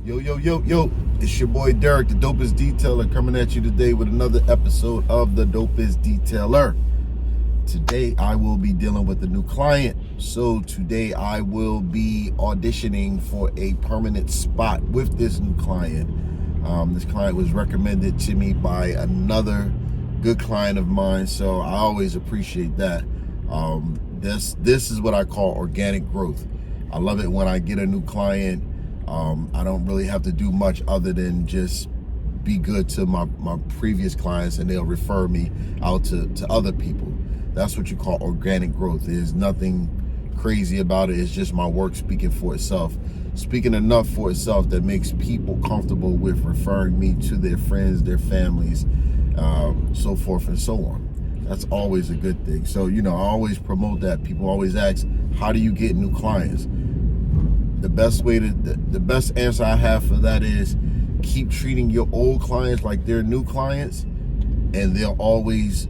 Yo, it's your boy Derek, the Dopest Detailer, coming at you today with another episode of the Dopest Detailer. Today I will be dealing with a new client. So today I will be auditioning for a permanent spot with this new client. This client was recommended to me by another good client of mine, so I always appreciate that. This is what I call organic growth. I love it when I get a new client. I don't really have to do much other than just be good to my previous clients, and they'll refer me out to other people. That's what you call organic growth. There's nothing crazy about it. It's just my work speaking for itself. Speaking enough for itself that makes people comfortable with referring me to their friends, their families, so forth and so on. That's always a good thing. So, I always promote that. People always ask, how do you get new clients? The best answer I have for that is keep treating your old clients like they're new clients, and they'll always,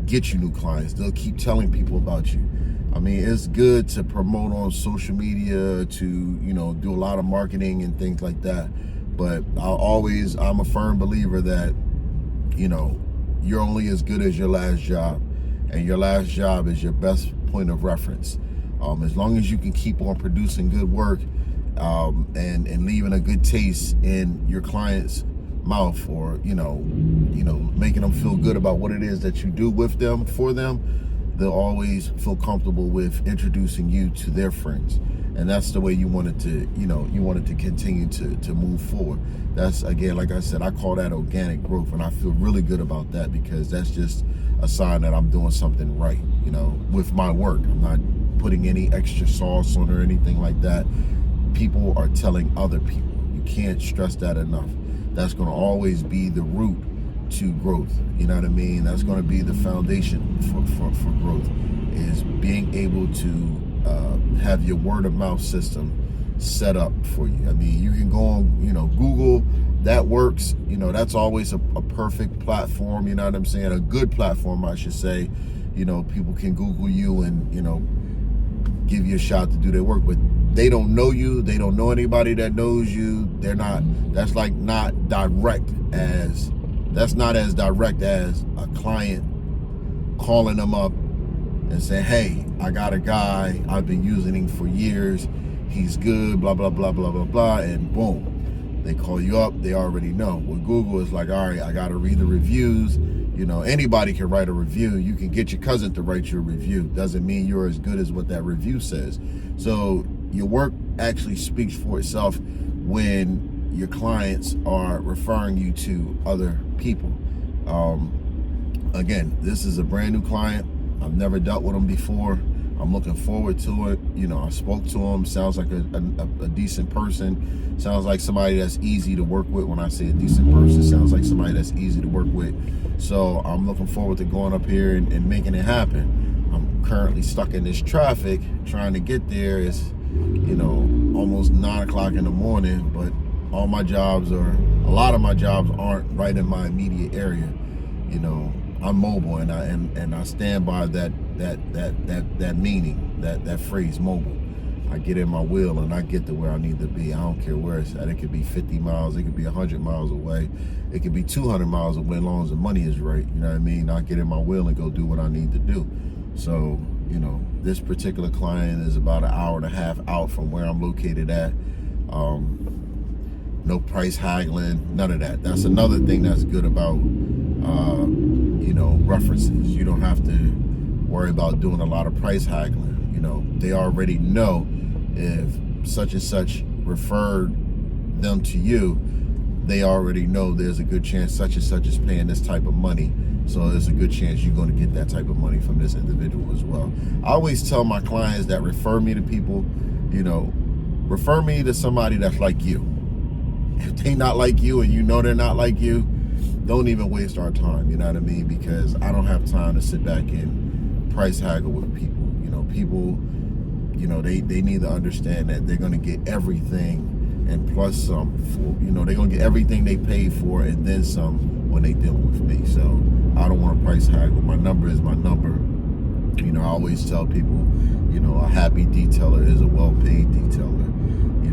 get you new clients. They'll keep telling people about you. I mean, it's good to promote on social media, to, do a lot of marketing and things like that. But I'm a firm believer that, you're only as good as your last job, and your last job is your best point of reference. As long as you can keep on producing good work and leaving a good taste in your client's mouth, or making them feel good about what it is that you do with them, for them, they'll always feel comfortable with introducing you to their friends. And that's the way you want it to continue to move forward. That's, again, like I said, I call that organic growth, and I feel really good about that, because that's just a sign that I'm doing something right, with my work. I'm not putting any extra sauce on or anything like that. People are telling other people. You can't stress that enough. That's going to always be the root to growth. You know what I mean? That's going to be the foundation for growth, is being able to have your word of mouth system set up for you. I mean, you can go on, Google. That works. That's always a perfect platform. You know what I'm saying? A good platform, I should say. People can Google you and, give you a shot to do their work, but they don't know you. They don't know anybody that knows you. That's not as direct as a client calling them up and saying, hey, I got a guy, I've been using him for years, he's good, blah, blah, blah, blah, blah, blah, and boom, they call you up, they already know. With Google, it's like, all right, I got to read the reviews. Anybody can write a review. You can get your cousin to write your review. Doesn't mean you're as good as what that review says. So your work actually speaks for itself when your clients are referring you to other people. Again, this is a brand new client. I've never dealt with him before. I'm looking forward to it. I spoke to him. Sounds like a decent person. Sounds like somebody that's easy to work with. When I say a decent person, sounds like somebody that's easy to work with. So I'm looking forward to going up here and making it happen. I'm currently stuck in this traffic trying to get there. It's, almost 9 o'clock in the morning, but a lot of my jobs aren't right in my immediate area. I'm mobile, and I stand by that meaning, that phrase, mobile. I get in my wheel and I get to where I need to be. I don't care where it's at. It could be 50 miles, it could be 100 miles away, it could be 200 miles away, as long as the money is right. You know what I mean? I get in my wheel and go do what I need to do. So, this particular client is about an hour and a half out from where I'm located at. No price haggling, none of that. That's another thing that's good about references. You don't have to worry about doing a lot of price haggling. They already know if such and such referred them to you. They already know there's a good chance such and such is paying this type of money, so there's a good chance you're going to get that type of money from this individual as well. I always tell my clients that refer me to people, refer me to somebody that's like you. If they not like you and they're not like you, don't even waste our time, you know what I mean? Because I don't have time to sit back and price haggle with people. People, they need to understand that they're going to get everything and plus some for, they're going to get everything they paid for and then some when they dealing with me. So I don't want to price haggle. My number is my number. I always tell people, a happy detailer is a well-paid detailer.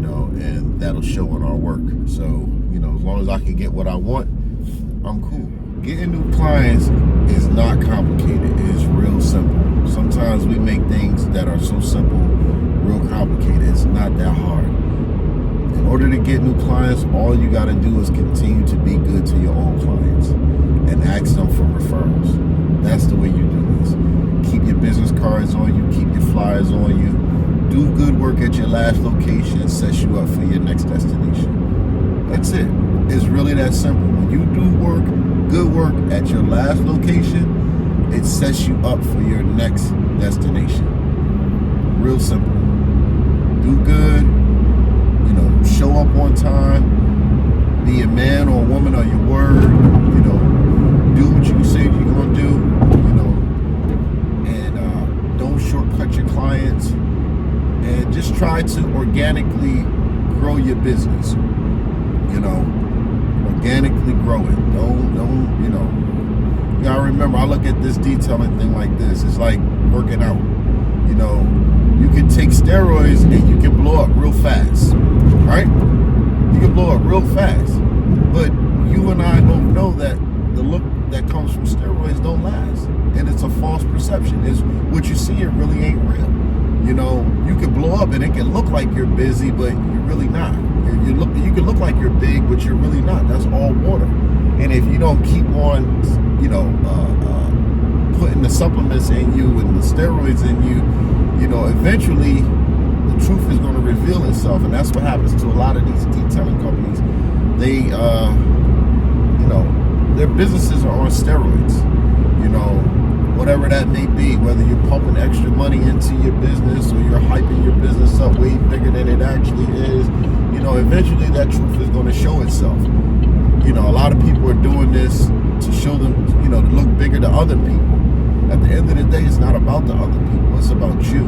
and that'll show in our work. So, as long as I can get what I want, I'm cool. Getting new clients is not complicated. It is real simple. Sometimes we make things that are so simple real complicated. It's not that hard. In order to get new clients, all you got to do is continue to be good to your old clients and ask them for referrals. That's the way you do this. Keep your business cards on you. Keep your flyers on you. Do good work at your last location and sets you up for your next destination. That's it. It's really that simple. When you do good work at your last location, it sets you up for your next destination. Real simple. Do good, show up on time, be a man or a woman of your word, do what you say you're gonna do, and don't shortcut your clients, and just try to organically grow your business, organically grow it. Don't, you gotta remember, I look at this detailing thing like this. It's like working out, you can take steroids and you can blow up real fast, right? You can blow up real fast, but you and I both know that the look that comes from steroids don't last, and it's a false perception. It's what you see, it really ain't real. You can blow up and it can look like you're busy, but you're really not. You can look like you're big, but you're really not. That's all water. And if you don't keep on, putting the supplements in you and the steroids in you, eventually the truth is going to reveal itself. And that's what happens to a lot of these detailing companies. They, their businesses are on steroids, whatever that may be, whether you're pumping extra money into your business or you're hyping your business up way bigger than it actually is, eventually that truth is going to show itself. A lot of people are doing this to show them, to look bigger to other people. At the end of the day, it's not about the other people. It's about you.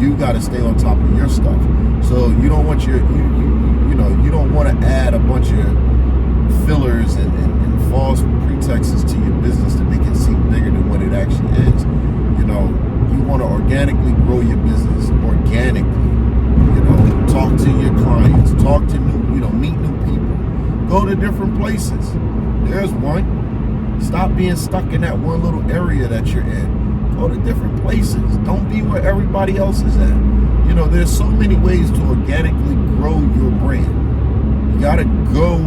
You got to stay on top of your stuff. So you don't want you don't want to add a bunch of fillers and false pretexts to your business to make it seem bigger than what it actually is. You want to organically grow your business. Organically. Talk to your clients. Talk to meet new people. Go to different places. There's one. Stop being stuck in that one little area that you're in. Go to different places. Don't be where everybody else is at. There's so many ways to organically grow your brand. You got to go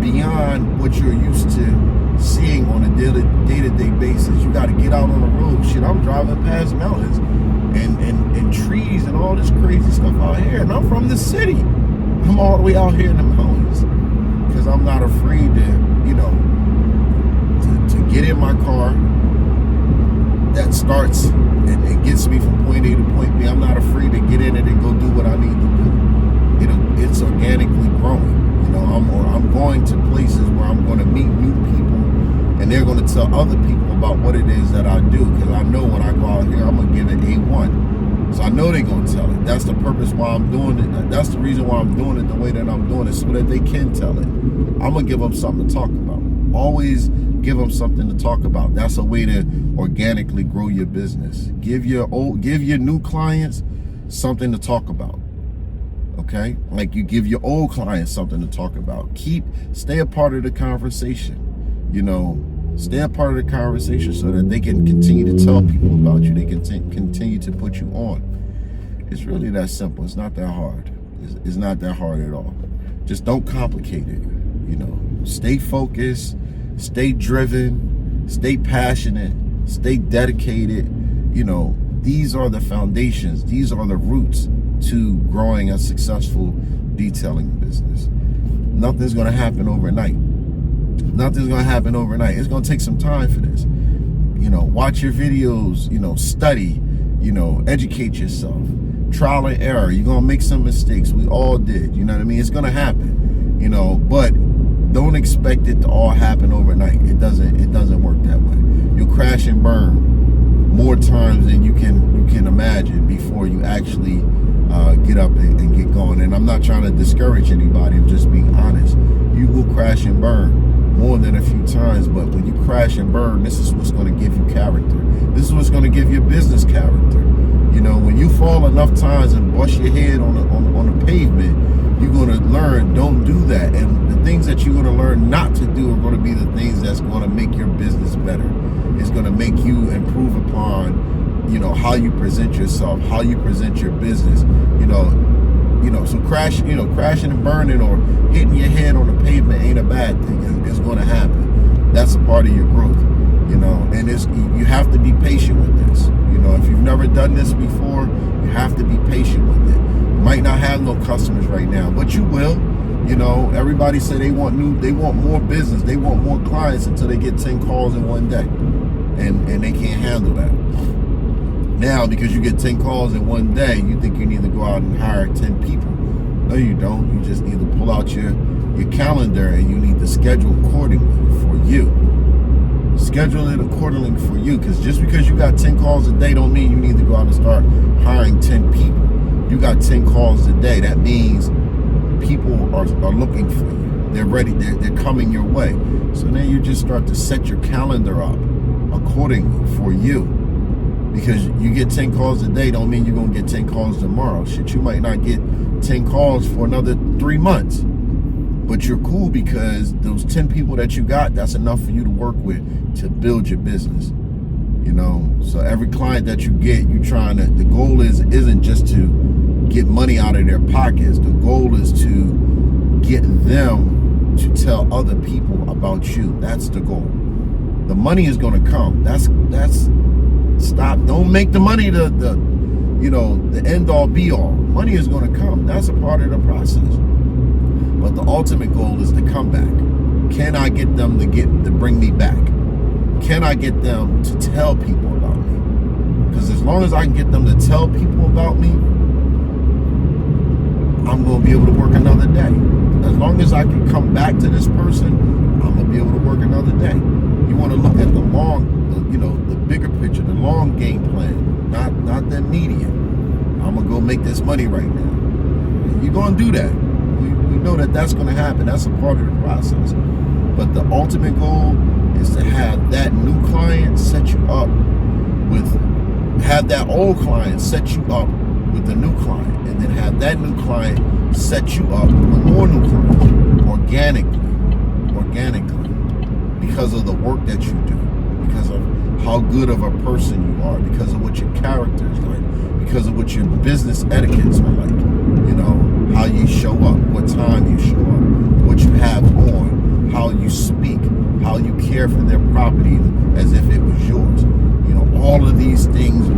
beyond what you're used to seeing on a day-to-day basis. You got to get out on the road. Shit, I'm driving past mountains and trees and all this crazy stuff out here. And I'm from the city. I'm all the way out here in the mountains because I'm not afraid to get in my car that starts and it gets me from point A to point B. I'm not afraid to get in it and go do what I need to do. It's organically growing. I'm going to places where I'm going to meet new people, and they're going to tell other people about what it is that I do, because I know when I go out here, I'm going to give it A1. So I know they're going to tell it. That's the purpose why I'm doing it. That's the reason why I'm doing it the way that I'm doing it, so that they can tell it. I'm going to give them something to talk about. Always give them something to talk about. That's a way to organically grow your business. Give your new clients something to talk about. Okay? Like you give your old clients something to talk about. Stay a part of the conversation. Stay a part of the conversation so that they can continue to tell people about you. They can continue to put you on. It's really that simple. It's not that hard. It's not that hard at all. Just don't complicate it. Stay focused, stay driven, stay passionate, stay dedicated. These are the foundations. These are the roots to growing a successful detailing business. Nothing's going to happen overnight. Nothing's going to happen overnight. It's going to take some time for this. Watch your videos, study, educate yourself. Trial and error. You're going to make some mistakes. We all did. You know what I mean? It's going to happen. But don't expect it to all happen overnight. It doesn't work that way. You'll crash and burn more times than you can imagine before you actually get up and get going. And I'm not trying to discourage anybody. I'm just being honest. You will crash and burn more than a few times, but when you crash and burn, this is what's going to give you character. This is what's going to give your business character. When you fall enough times and bust your head on the pavement, you're going to learn, don't do that. And the things that you're going to learn not to do are going to be the things that's going to make your business better. It's going to make you improve upon, how you present yourself, how you present your business, so crashing and burning or hitting your head on the pavement ain't a bad thing. It's going to happen. That's a part of your growth, and you have to be patient with this. If you've never done this before, you have to be patient with it. You might not have no customers right now, but you will. Everybody say they want more business, they want more clients until they get 10 calls in one day, and they can't handle that. Now, because you get 10 calls in one day, you think you need to go out and hire 10 people. No, you don't. You just need to pull out your calendar and you need to schedule accordingly for you. Schedule it accordingly for you, because just because you got 10 calls a day don't mean you need to go out and start hiring 10 people. You got 10 calls a day. That means people are looking for you. They're ready. They're coming your way. So then you just start to set your calendar up accordingly for you. Because you get 10 calls a day don't mean you're going to get 10 calls tomorrow. Shit, you might not get 10 calls for another 3 months. But you're cool because those 10 people that you got, that's enough for you to work with to build your business. So every client that you get, the goal isn't just to get money out of their pockets. The goal is to get them to tell other people about you. That's the goal. The money is going to come. Stop. Don't make the money the end all be all. Money is going to come. That's a part of the process. But the ultimate goal is to come back. Can I get them to bring me back? Can I get them to tell people about me? Because as long as I can get them to tell people about me, I'm going to be able to work another day. As long as I can come back to this person, I'm going to be able to work another day. You want to look at the bigger picture, the long game plan, not the immediate. I'm going to go make this money right now. You're going to do that. We know that that's going to happen. That's a part of the process. But the ultimate goal is to have that new client set you up have that old client set you up with the new client, and then have that new client set you up with more new clients organically, because of the work that you do, because of how good of a person you are, because of what your character is like, because of what your business etiquettes are like, how you show up, what time you show up, what you have on, how you speak, how you care for their property as if it was yours. All of these things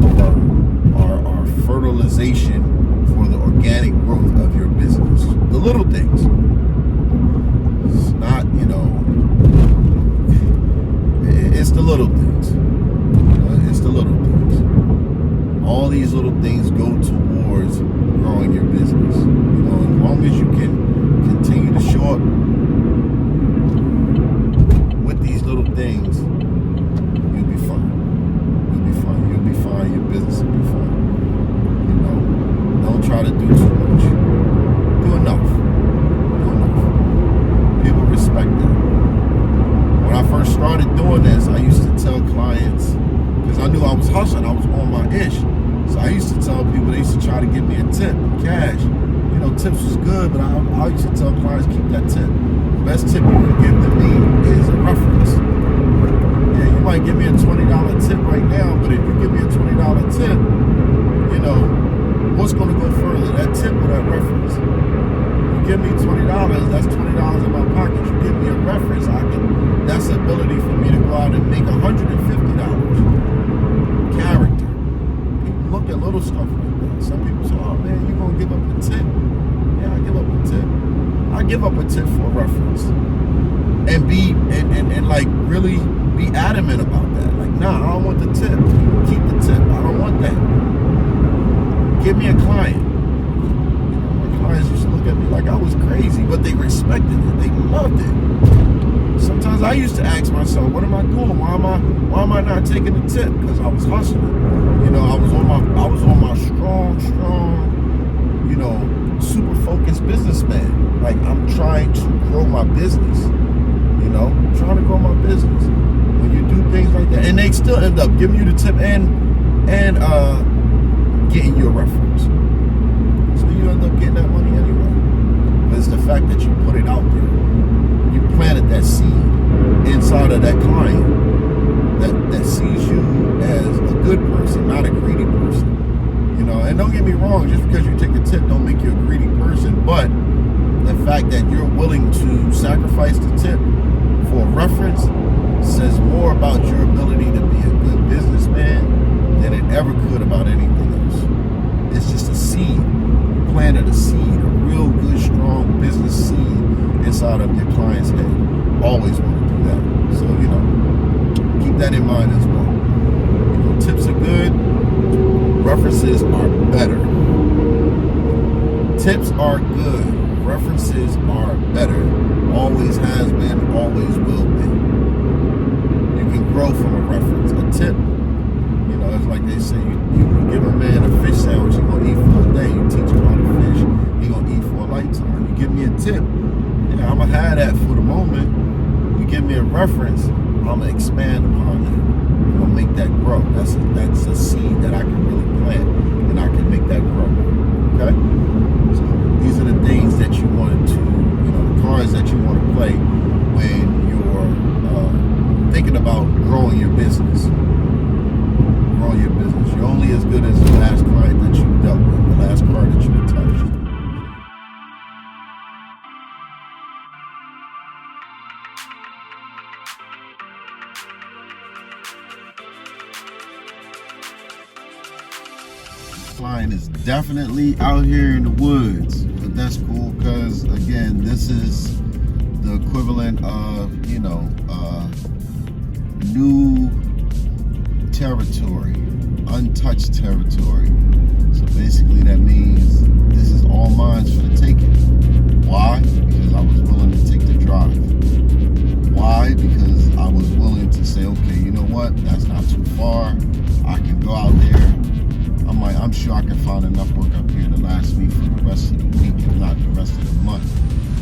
are fertilization for the organic growth of your business. The little things. It's not, it's the little things. It's the little things. All these little things go towards growing your business. As long as you can continue to show up with these little things, you'll be fine. You'll be fine. Your business will be fine. Don't try to do too much. Do enough. People respect that. When I first started doing this, I used to tell clients, because I knew I was hustling, I was on my ish. So I used to tell people, they used to try to give me a tip, cash. Tips was good, but I used to tell clients, keep that tip. The best tip you can give to me is a reference. Yeah, you might give me a $20 tip right now, but if you give me a $20 tip, what's going to go further, that tip or that reference? You give me $20, that's $20 in my pocket. You give me a reference, that's the ability for me to go out and make $150. Character. People look at little stuff like that. Some people say, oh man, you going to give up a tip? Yeah, I give up a tip. I give up a tip for a reference. And really be adamant about that. Like, nah, I don't want the tip. Keep the tip. I don't want that. Give me a client. My clients used to look at me like I was crazy, but they respected it. They loved it. Sometimes I used to ask myself, what am I doing? Why am I not taking the tip? Because I was hustling. I was on my strong, super focused businessman. Like, I'm trying to grow my business. Trying to grow my business. When you do things like that, and they still end up giving you the tip and getting you a reference. So you end up getting that money anyway. But it's the fact that you put it out there. You planted that seed inside of that client that sees you as a good person, not a greedy person. You know, and don't get me wrong, just because you take a tip don't make you a greedy person, but the fact that you're willing to sacrifice the tip for a reference says more about your ability to be a good businessman than it ever could about anything else. It's just a seed. You planted a seed, a real good, strong business seed inside of your client's head. Always want to do that. So, you know, keep that in mind as well. You know, tips are good. References are better. Tips are good. References are better. Always has been, always will be. You can grow from a reference. A tip, you know, it's like they say, you give a man a fish sandwich, he's going to eat for a day. You teach him how to fish, he's going to eat for a lifetime. You give me a tip, yeah, I'm going to have that for the moment. You give me a reference, I'm going to expand upon that. I'm going to make that grow. That's a seed that I can really plant, and I can make that grow. Okay? So these are the things that you want to, you know, the cards that you want to play when you're thinking about growing your business. Growing your business. You're only as good as the last client that you dealt with, the last card that you touched. Client is definitely out here in the woods, but that's cool because again, this is the equivalent of, you know, new territory, untouched territory. So basically that means this is all mine for the taking. Why? Because I was willing to take the drive. Why? Because I was willing to say, okay, you know what, that's not too far, I can go out there. I'm sure I can find enough work up here to last me for the rest of the week, if not the rest of the month.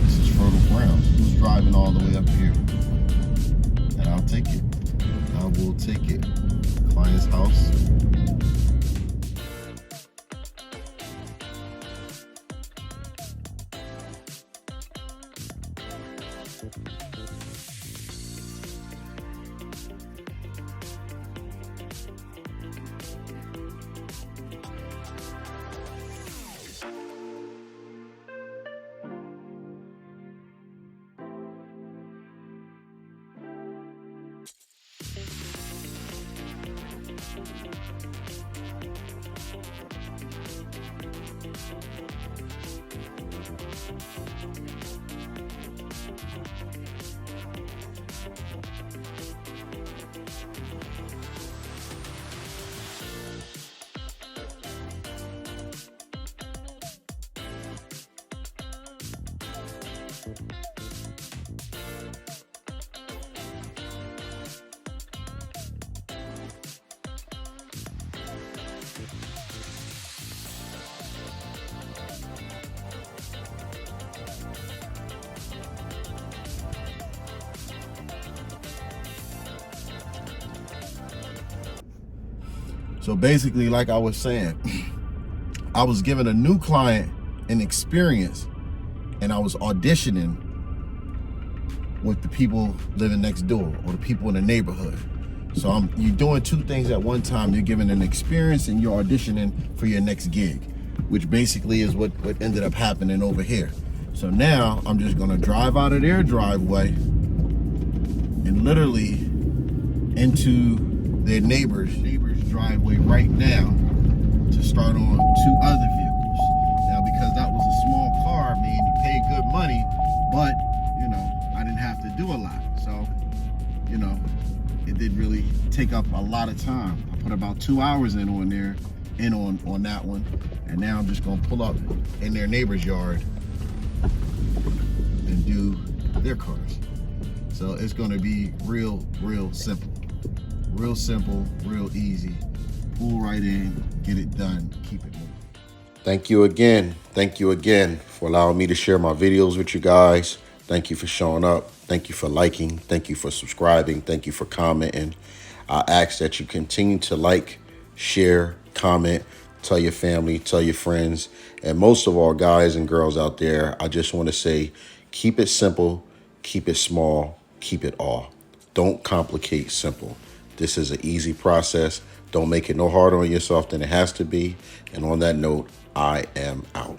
This is fertile ground. So who's driving all the way up here? And I'll take it. I will take it. Client's house. So basically, like I was saying, I was giving a new client an experience, and I was auditioning with the people living next door or the people in the neighborhood. So you're doing two things at one time. You're giving an experience and you're auditioning for your next gig, which basically is what ended up happening over here. So now I'm just gonna drive out of their driveway and literally into their neighbor's driveway right now to start on two other vehicles. Now, because that was a small car, man, you paid good money, but you know, I didn't have to do a lot. So, you know, it did really take up a lot of time. I put about 2 hours in on that one, and now I'm just gonna pull up in their neighbor's yard and do their cars. So it's gonna be real simple. Real simple, real easy. Pull right in, get it done, keep it moving. Thank you again for allowing me to share my videos with you guys. Thank you for showing up. Thank you for liking. Thank you for subscribing. Thank you for commenting. I ask that you continue to like, share, comment, tell your family, tell your friends. And most of all, guys and girls out there, I just want to say, keep it simple, keep it small, keep it all. Don't complicate simple. This is an easy process. Don't make it no harder on yourself than it has to be. And on that note, I am out.